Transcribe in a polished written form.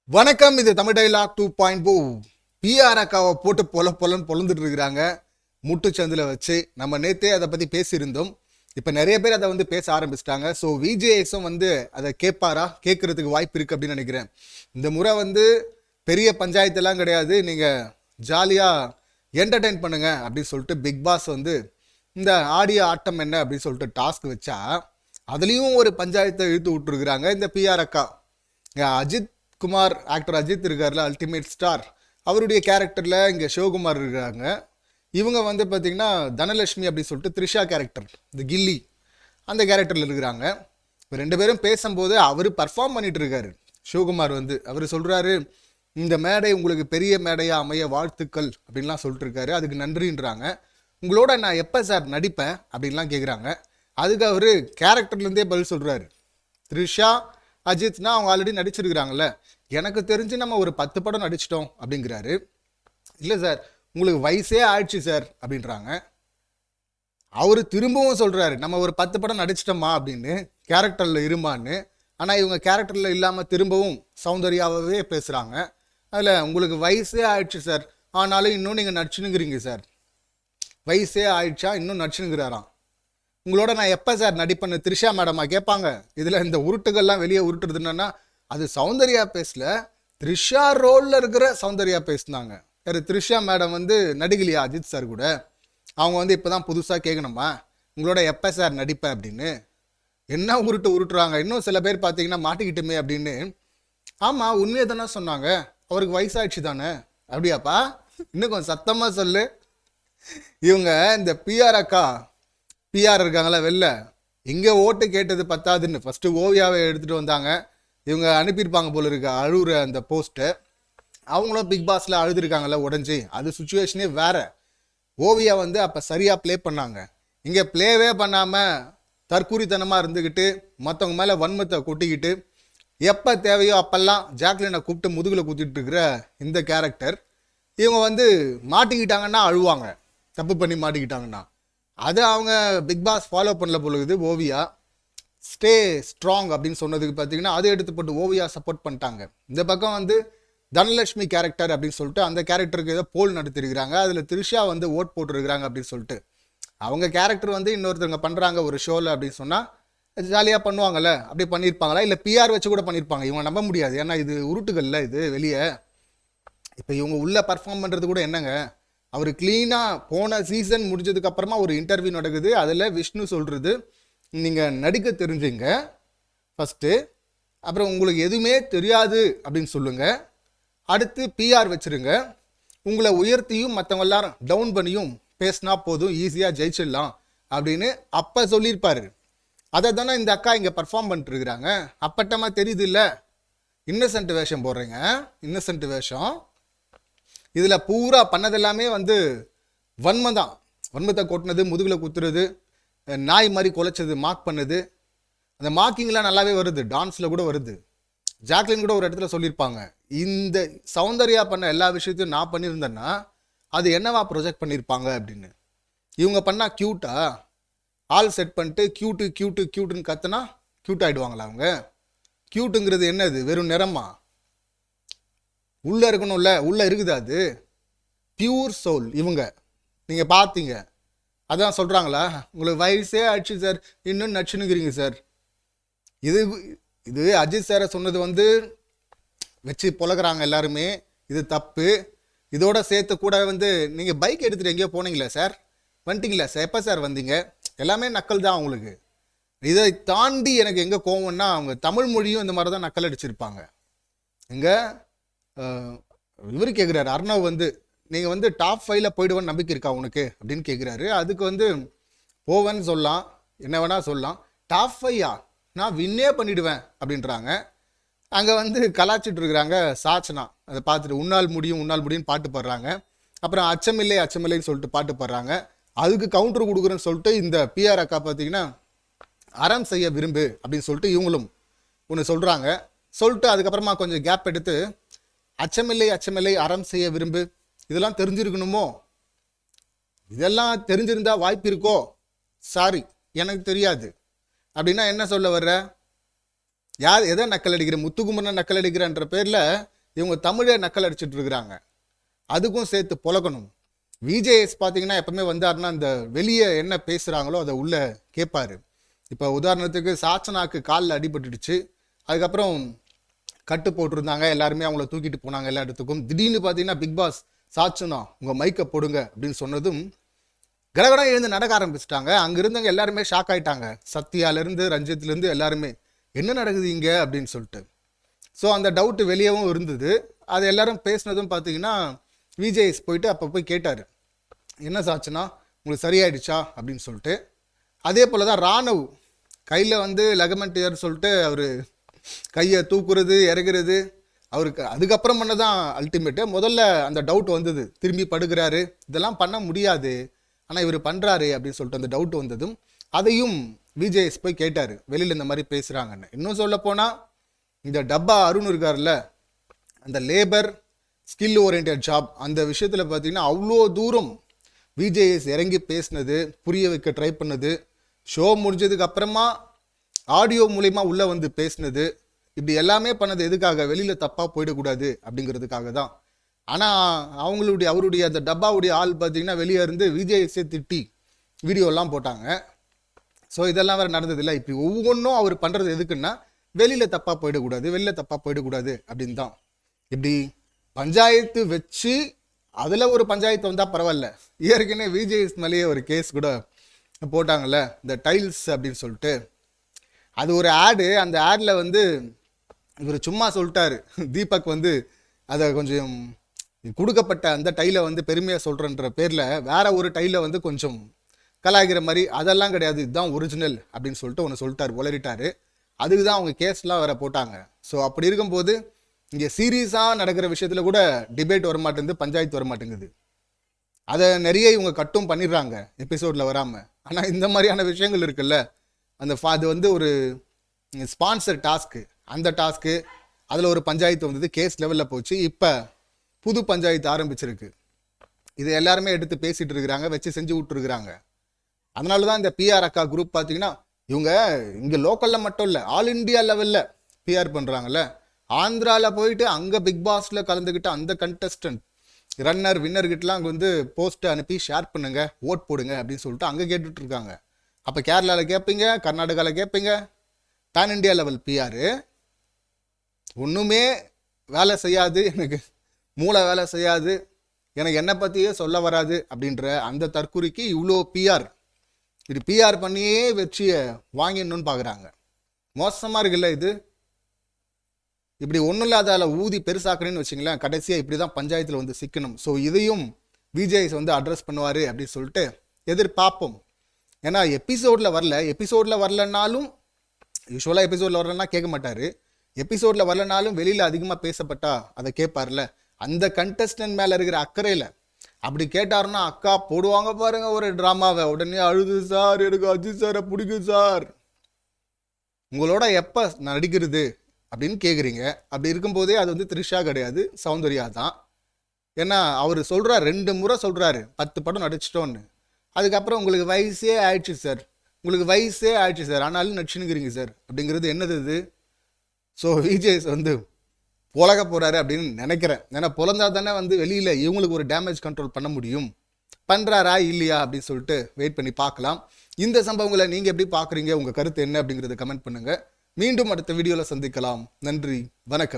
வணக்கம். இது Tamil dialogue 2.0. PR அக்காவை போட்டு பொலன்னு பொழந்துட்டு இருக்கிறாங்க முட்டுச்சந்தில் வச்சு. நம்ம நேற்றே அதை பற்றி பேசியிருந்தோம். இப்போ நிறைய பேர் அதை வந்து பேச ஆரம்பிச்சிட்டாங்க. ஸோ விஜேஎக்ஸும் வந்து அதை கேட்பாரா, கேட்கறதுக்கு வாய்ப்பு இருக்குது அப்படின்னு நினைக்கிறேன். இந்த முறை வந்து பெரிய பஞ்சாயத்தெல்லாம் கிடையாது, நீங்கள் ஜாலியாக என்டர்டெயின் பண்ணுங்க அப்படின்னு சொல்லிட்டு பிக் பாஸ் வந்து இந்த ஆடியோ ஆட்டம் என்ன அப்படின்னு சொல்லிட்டு டாஸ்க் வச்சா அதுலேயும் ஒரு பஞ்சாயத்தை இழுத்து விட்டுருக்குறாங்க இந்த பிஆர் அக்கா. அஜித் குமார், ஆக்டர் அஜித் இருக்கார்ல, அல்டிமேட் ஸ்டார், அவருடைய கேரக்டரில் இங்கே சிவகுமார் இருக்காங்க. இவங்க வந்து பார்த்திங்கன்னா தனலட்சுமி அப்படின்னு சொல்லிட்டு த்ரிஷா கேரக்டர், இந்த கில்லி அந்த கேரக்டரில் இருக்கிறாங்க. இப்போ ரெண்டு பேரும் பேசும்போது அவர் பர்ஃபார்ம் பண்ணிட்டு இருக்காரு. சிவகுமார் வந்து அவர் சொல்கிறாரு, இந்த மேடை உங்களுக்கு பெரிய மேடையாக அமைய வாழ்த்துக்கள் அப்படின்லாம் சொல்லிட்டு இருக்காரு. அதுக்கு நன்றின்றாங்க. உங்களோட நான் எப்போ சார் நடிப்பேன் அப்படின்லாம் கேட்குறாங்க. அதுக்கு அவர் கேரக்டர்லேருந்தே பதில் சொல்கிறாரு, த்ரிஷா அஜித்னா அவங்க ஆல்ரெடி நடிச்சிருக்கிறாங்கல்ல, எனக்கு தெரிஞ்சு நம்ம ஒரு 10 படம் நடிச்சிட்டோம் அப்படிங்கிறாரு. இல்லை சார், உங்களுக்கு வயசே ஆயிடுச்சு சார் அப்படின்றாங்க. அவர் திரும்பவும் சொல்கிறாரு, நம்ம ஒரு 10 படம் நடிச்சிட்டோமா அப்படின்னு, கேரக்டரில் இருமான்னு. ஆனால் இவங்க கேரக்டரில் இல்லாமல் திரும்பவும் சௌந்தர்யாவே பேசுகிறாங்க. அதில் உங்களுக்கு வயசே ஆயிடுச்சு சார், ஆனாலும் இன்னும் நீங்கள் நடிச்சுனுங்கிறீங்க சார். வயசே ஆயிடுச்சா, இன்னும் நடிச்சுனுங்கிறாராம். உங்களோட நான் எப்போ சார் நடிப்பேன்னு த்ரிஷா மேடமா கேட்பாங்க. இதில் இந்த உருட்டுகள்லாம் வெளியே உருட்டுறது என்னன்னா, அது சௌந்தர்யா பேசல, த்ரிஷா ரோலில் இருக்கிற சௌந்தர்யா பேசினாங்க. வேறு த்ரிஷா மேடம் வந்து நடிகலையா அஜித் சார் கூட. அவங்க வந்து இப்போ தான் புதுசாக கேட்கணுமா, உங்களோட எப்போ சார் நடிப்பேன் அப்படின்னு. என்ன உருட்டுறாங்க. இன்னும் சில பேர் பார்த்தீங்கன்னா மாட்டிக்கிட்டுமே அப்படின்னு. ஆமாம், உண்மையை தானே சொன்னாங்க, அவருக்கு வயசாயிடுச்சு தானே. அப்படியாப்பா, இன்னும் கொஞ்சம் சத்தமாக சொல்லு. இவங்க இந்த பிஆர் அக்கா, பிஆர் இருக்காங்களா வெளில, இங்கே ஓட்டு கேட்டது பத்தாதுன்னு ஃபஸ்ட்டு ஓவியாவை எடுத்துகிட்டு வந்தாங்க. இவங்க அனுப்பியிருப்பாங்க போல இருக்கு அழுகுற அந்த போஸ்ட்டை. அவங்களும் பிக் பாஸில் அழுதுருக்காங்கல்ல உடஞ்சி, அது சுச்சுவேஷனே வேறு. ஓவியா வந்து அப்போ சரியாக ப்ளே பண்ணாங்க. இங்கே ப்ளேவே பண்ணாமல் தற்கூரித்தனமாக இருந்துக்கிட்டு மற்றவங்க மேலே வன்மத்தை கொட்டிக்கிட்டு எப்போ தேவையோ அப்பெல்லாம் ஜாக்லினை கூப்பிட்டு முதுகில் குத்திட்டு இருக்கிற இந்த கேரக்டர். இவங்க வந்து மாட்டிக்கிட்டாங்கன்னா அழுவாங்க, தப்பு பண்ணி மாட்டிக்கிட்டாங்கன்னா. அது அவங்க பிக் பாஸ் ஃபாலோ பண்ணல பொழுது ஓவியா ஸ்டே ஸ்ட்ராங் அப்படின்னு சொன்னதுக்கு பார்த்தீங்கன்னா அதை எடுத்து போட்டு ஓவியா சப்போர்ட் பண்ணிட்டாங்க. இந்த பக்கம் வந்து தனலட்சுமி கேரக்டர் அப்படின்னு சொல்லிட்டு அந்த கேரக்டருக்கு ஏதோ போல் நடத்திருக்கிறாங்க. அதில் த்ரிஷா வந்து ஓட் போட்டுருக்குறாங்க அப்படின்னு சொல்லிட்டு. அவங்க கேரக்டர் வந்து இன்னொருத்தவங்க பண்ணுறாங்க ஒரு ஷோவில் அப்படின்னு சொன்னால் ஜாலியாக பண்ணுவாங்கல்ல, அப்படி பண்ணியிருப்பாங்களா, இல்லை பிஆர் வச்சு கூட பண்ணியிருப்பாங்க. இவங்க நம்ப முடியாது, ஏன்னா இது உருட்டுகள்ல இது வெளியே. இப்போ இவங்க உள்ளே பர்ஃபார்ம் பண்ணுறது கூட என்னங்க, அவர் க்ளீனாக போன சீசன் முடிஞ்சதுக்கப்புறமா ஒரு இன்டர்வியூ நடக்குது. அதில் விஷ்ணு சொல்கிறது, நீங்கள் நடிக்க தெரிஞ்சுங்க ஃபஸ்ட்டு, அப்புறம் உங்களுக்கு எதுவுமே தெரியாது அப்படின்னு சொல்லுங்கள், அடுத்து பிஆர் வச்சுருங்க, உங்களை உயர்த்தியும் மற்றவங்க எல்லாரும் டவுன் பண்ணியும் பேசினா போதும், ஈஸியாக ஜெயிச்சிடலாம் அப்படின்னு அப்போ சொல்லியிருப்பார். அதை தானே இந்த அக்கா இங்கே பர்ஃபார்ம் பண்ணிட்டுருக்குறாங்க. அப்பட்டமாக தெரியுது இல்லை, இன்னசென்ட் வேஷம் போடுறீங்க, இன்னசென்ட் வேஷம். இதில் பூரா பண்ணதெல்லாமே வந்து வன்மம் தான். வன்மத்தை கொட்டினது, முதுகில் குத்துறது, நாய் மாதிரி குலைச்சது, மார்க் பண்ணது. அந்த மார்க்கிங்லாம் நல்லாவே வருது, டான்ஸில் கூட வருது. ஜாக்லின் கூட ஒரு இடத்துல சொல்லியிருப்பாங்க, இந்த சௌந்தர்யா பண்ண எல்லா விஷயத்தையும் நான் பண்ணியிருந்தேன்னா அது என்னவா ப்ரொஜெக்ட் பண்ணியிருப்பாங்க அப்படின்னு. இவங்க பண்ணால் க்யூட்டா, ஆள் செட் பண்ணிட்டு க்யூட்டுன்னு கத்துனா க்யூட் ஆகிடுவாங்களா அவங்க? க்யூட்டுங்கிறது என்னது, வெறும் நிறமா? உள்ளே இருக்கணும்ல, உள்ளே இருக்குது, அது பியூர் சோல். இவங்க நீங்கள் பார்த்தீங்க, அதான் சொல்கிறாங்களா, உங்களுக்கு வயசே ஆயிடுச்சு சார், இன்னும் நச்சுனுங்கிறீங்க சார். இது இது அஜித் சாரை சொன்னது வந்து வச்சு பொழகிறாங்க எல்லாருமே, இது தப்பு. இதோட சேர்த்து கூட வந்து நீங்கள் பைக் எடுத்துகிட்டு எங்கேயோ போனீங்களா சார், வந்துட்டீங்களா சார், எப்போ சார் வந்தீங்க, எல்லாமே நக்கல் தான் அவங்களுக்கு. இதை தாண்டி எனக்கு எங்கே கோவம்னா, அவங்க தமிழ் மொழியும் இந்த மாதிரி தான் நக்கல் அடிச்சிருப்பாங்க. எங்கே இவர் கேட்குறாரு அர்ணவ் வந்து, நீங்கள் வந்து டாப் 5ல் போயிடுவேன்னு நம்பிக்கை இருக்கா உனக்கு அப்படின்னு கேட்குறாரு. அதுக்கு வந்து போவேன்னு சொல்லலாம், என்ன வேணால் சொல்லலாம். டாப் 5யா, நான் வின்னே பண்ணிவிடுவேன் அப்படின்றாங்க. அங்கே வந்து கலாச்சிட்டு இருக்கிறாங்க சாச்சனா. அதை பார்த்துட்டு உன்னால் முடியும்னு பாட்டு பாடுறாங்க. அப்புறம் அச்சமில்லைன்னு சொல்லிட்டு பாட்டு பாடுறாங்க. அதுக்கு கவுண்டர் கொடுக்குறேன்னு சொல்லிட்டு இந்த பிஆர் அக்கா பார்த்தீங்கன்னா அறம் செய்ய விரும்பு அப்படின்னு சொல்லிட்டு இவங்களும் ஒன்று சொல்கிறாங்க. சொல்லிட்டு அதுக்கப்புறமா கொஞ்சம் கேப் எடுத்து அச்சமில்லை அறம் செய்ய விரும்பு, இதெல்லாம் தெரிஞ்சிருக்கணுமோ, இதெல்லாம் தெரிஞ்சிருந்தா வாய்ப்பு இருக்கோ, சாரி எனக்கு தெரியாது அப்படின்னா என்ன சொல்ல வர்ற? யார் எதை நக்கல் அடிக்கிற, முத்துக்குமரனை நக்கல் அடிக்கிறன்ற பேரில் இவங்க தமிழை நக்கல் அடிச்சிட்டு இருக்கிறாங்க. அதுக்கும் சேர்த்து புழக்கணும். விஜேஎஸ் பார்த்தீங்கன்னா எப்பவுமே வந்தாருன்னா அந்த வெளியே என்ன பேசுகிறாங்களோ அதை உள்ள கேட்பாரு. இப்போ உதாரணத்துக்கு சாச்சனாக்கு காலில் அடிபட்டுடுச்சு, அதுக்கப்புறம் கட்டு போட்டிருந்தாங்க, எல்லாருமே அவங்கள தூக்கிட்டு போனாங்க எல்லா இடத்துக்கும். திடீர்னு பார்த்தீங்கன்னா பிக் பாஸ் சாச்சனா உங்கள் மைக்கை போடுங்க அப்படின்னு சொன்னதும் கடகடம் எழுந்து நடக்க ஆரம்பிச்சிட்டாங்க. அங்கே இருந்தவங்க எல்லாருமே ஷாக் ஆயிட்டாங்க. சத்யாலேருந்து ரஞ்சித்லேருந்து எல்லாருமே என்ன நடக்குது இங்கே அப்படின்னு சொல்லிட்டு. ஸோ அந்த டவுட்டு வெளியவும் இருந்தது. அது எல்லாரும் பேசினதும் பார்த்தீங்கன்னா விஜேஎஸ் போயிட்டு அப்போ போய் கேட்டார், என்ன சாச்சுன்னா உங்களுக்கு சரியாயிடுச்சா அப்படின்னு சொல்லிட்டு. அதே போல் தான் ராணவ் கையில் வந்து லெகமெண்ட் இயர் சொல்லிட்டு அவர் கையை தூக்குறது இறங்குறது அவருக்கு அதுக்கப்புறம் பண்ண தான் அல்டிமேட்டு. முதல்ல அந்த டவுட் வந்தது, திரும்பி படுக்கிறாரு, இதெல்லாம் பண்ண முடியாது, ஆனால் இவர் பண்ணுறாரு அப்படின்னு சொல்லிட்டு அந்த டவுட் வந்ததும் அதையும் விஜேஎஸ் போய் கேட்டார், வெளியில் இந்த மாதிரி பேசுகிறாங்கன்னு. இன்னும் சொல்ல போனால் இந்த டப்பா அருண் இருக்கார்ல, அந்த லேபர் ஸ்கில் ஓரியன்ட் ஜாப் அந்த விஷயத்தில் பார்த்தீங்கன்னா அவ்வளோ தூரம் விஜேஎஸ் இறங்கி பேசினது, புரிய வைக்க ட்ரை பண்ணது, ஷோ முடிஞ்சதுக்கு அப்புறமா ஆடியோ மூலயமா உள்ளே வந்து பேசினது, இப்படி எல்லாமே பண்ணது எதுக்காக, வெளியில் தப்பாக போயிடக்கூடாது அப்படிங்கிறதுக்காக தான். ஆனால் அவருடைய அந்த டப்பாவுடைய ஆள் பார்த்தீங்கன்னா வெளியே இருந்து விஜேஎஸ்ஸே திட்டி வீடியோலாம் போட்டாங்க. ஸோ இதெல்லாம் வேறு நடந்ததில்லை. இப்படி ஒவ்வொன்றும் அவர் பண்ணுறது எதுக்குன்னா வெளியில் தப்பாக போயிடக்கூடாது அப்படின்னு தான். இப்படி பஞ்சாயத்து வச்சு அதில் ஒரு பஞ்சாயத்து வந்தால் பரவாயில்ல. ஏற்கனவே விஜேஎஸ் மேலேயே ஒரு கேஸ் கூட போட்டாங்கள்ல, இந்த டைல்ஸ் அப்படின்னு சொல்லிட்டு. அது ஒரு ஆடு, அந்த ஆடில் வந்து இவர் சும்மா சொல்லிட்டாரு, தீபக் வந்து அதை கொஞ்சம் கொடுக்கப்பட்ட அந்த டைலை வந்து பெருமையாக சொல்கிறன்ற பேரில் வேற ஒரு டைலை வந்து கொஞ்சம் கலாய்க்கிற மாதிரி, அதெல்லாம் கிடையாது, இதுதான் ஒரிஜினல் அப்படின்னு சொல்லிட்டு ஒன்று சொல்லிட்டார், உளறிட்டார். அதுக்கு தான் அவங்க கேஸ்லாம் வேற போட்டாங்க. ஸோ அப்படி இருக்கும்போது இங்கே சீரியஸாக நடக்கிற விஷயத்தில் கூட டிபேட் வரமாட்டேங்குது, பஞ்சாயத்து வரமாட்டேங்குது. அதை நிறைய இவங்க கட்டும் பண்ணிடுறாங்க எபிசோடில் வராமல். ஆனால் இந்த மாதிரியான விஷயங்கள் இருக்குல்ல, அது வந்து ஒரு ஸ்பான்சர் டாஸ்க்கு, அந்த டாஸ்க்கு அதில் ஒரு பஞ்சாயத்து வந்தது, கேஸ் லெவலில் போச்சு. இப்போ புது பஞ்சாயத்து ஆரம்பிச்சிருக்கு. இது எல்லாருமே எடுத்து பேசிகிட்டு இருக்கிறாங்க, வச்சு செஞ்சு விட்டுருக்குறாங்க. அதனால தான் இந்த பிஆர் அக்கா குரூப் பார்த்தீங்கன்னா இவங்க இங்கே லோக்கலில் மட்டும் இல்லை, ஆல் இண்டியா லெவலில் பிஆர் பண்ணுறாங்கல்ல. ஆந்திராவில் போயிட்டு அங்கே பிக் பாஸில் கலந்துக்கிட்டு அந்த கண்டஸ்டன்ட் ரன்னர் வின்னர்கிட்டலாம் அங்கே வந்து போஸ்ட்டை அனுப்பி ஷேர் பண்ணுங்க, ஓட் போடுங்க அப்படின்னு சொல்லிட்டு அங்கே கேட்டுட்ருக்காங்க. அப்போ கேரளாவில் கேட்பீங்க, கர்நாடகாவில் கேட்பீங்க, பேன் இண்டியா லெவல் பிஆர் ஒன்றுமே வேலை செய்யாது, எனக்கு மூளை வேலை செய்யாது, எனக்கு என்னை பற்றியே சொல்ல வராது அப்படின்ற அந்த தற்குறிக்கு இவ்வளோ பிஆர், இது பிஆர் பண்ணியே வெற்றியை வாங்கிடணும்னு பார்க்குறாங்க. மோசமாக இருக்குல்ல இது. இப்படி ஒன்றும் இல்லாத ஊதி பெருசாக்கணும்னு வச்சிங்களேன், கடைசியாக இப்படி தான் பஞ்சாயத்தில் வந்து சிக்கணும். ஸோ இதையும் விஜேஎஸ் வந்து அட்ரஸ் பண்ணுவார் அப்படின்னு சொல்லிட்டு எதிர்பார்ப்போம். ஏன்னா எபிசோடில் வரலனாலும் யூஸ்வலாக எபிசோடில் வரலன்னா கேட்க மாட்டார், எபிசோடில் வரலனாலும் வெளியில் அதிகமாக பேசப்பட்டா அதை கேட்பார்ல. அந்த கண்டஸ்டன்ட் மேலே இருக்கிற அக்கறையில் அப்படி கேட்டாருன்னா அக்கா போடுவாங்க பாருங்க ஒரு ட்ராமாவை, உடனே அழுது சார் எனக்கு அஜித் சாரை பிடிக்கும் சார், உங்களோட எப்போ நடிக்கிறது அப்படின்னு கேட்குறீங்க. அப்படி இருக்கும்போதே அது வந்து த்ரிஷா கிடையாது, சௌந்தர்யா தான். ஏன்னா அவர் சொல்கிறார், 2 முறை சொல்கிறாரு 10 படம் நடிச்சிட்டோன்னு. அதுக்கப்புறம் உங்களுக்கு வயசே ஆயிடுச்சு சார், ஆனாலும் நடிச்சுன்னுக்கிறீங்க சார் அப்படிங்கிறது என்னது இது? ஸோ விஜேஎஸ் வந்து புலக போகிறாரு அப்படின்னு நினைக்கிறேன். ஏன்னா புலந்தா தானே வந்து வெளியில் இவங்களுக்கு ஒரு டேமேஜ் கண்ட்ரோல் பண்ண முடியும். பண்ணுறாரா இல்லையா அப்படின்னு சொல்லிட்டு வெயிட் பண்ணி பார்க்கலாம். இந்த சம்பவங்களை நீங்கள் எப்படி பார்க்குறீங்க, உங்கள் கருத்து என்ன அப்படிங்கிறத கமெண்ட் பண்ணுங்கள். மீண்டும் அடுத்த வீடியோவில் சந்திக்கலாம். நன்றி, வணக்கம்.